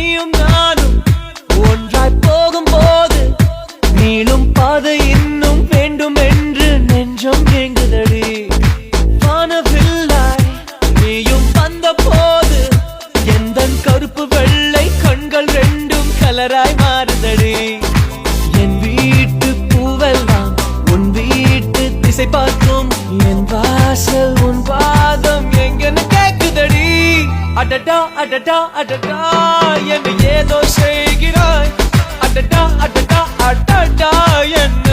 நீயும் நானும் ஒன்றாய் போகும்போது நீளும் பாதை இன்னும் வேண்டும் என்று நெஞ்சம் ஏங்குதடி. வானவில்லாய் நீயும் வந்த போது எந்தன் கருப்பு வெள்ளை கண்கள் ரெண்டும் கலராய் மாறுதடி. என் வீட்டு பூவெல்லாம் உன் வீட்டு திசை பார்க்கும், என் வாசல் உன் பாதம் எங்கன்னு கேக்குதடி. அடடா அடடா அடடா என்ன ஏதோ செய்கிறாய், அடடா அடடா அடடா என்ன